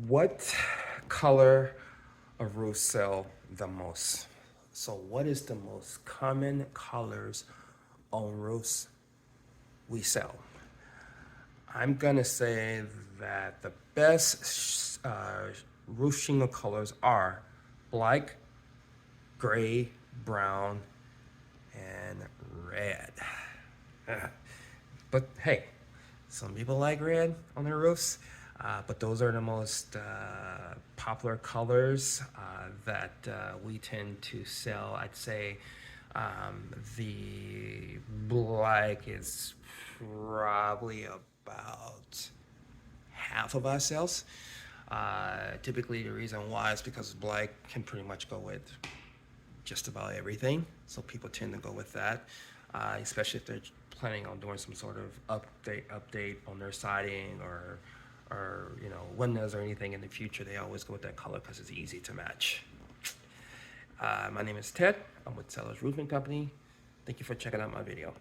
What color of roofs sell the most? So what is the most common colors on roofs we sell? I'm gonna say that the best roof shingle colors are black, gray, brown, and red. But hey, some people like red on their roofs, but those are the most popular colors that we tend to sell. I'd say the black is probably about half of our sales. Typically, the reason why is because black can pretty much go with just about everything, so people tend to go with that, especially if they're planning on doing some sort of update on their siding or windows or anything in the future. They always go with that color because it's easy to match. My name is Ted. I'm with Sellers Roofing Company. Thank you for checking out my video.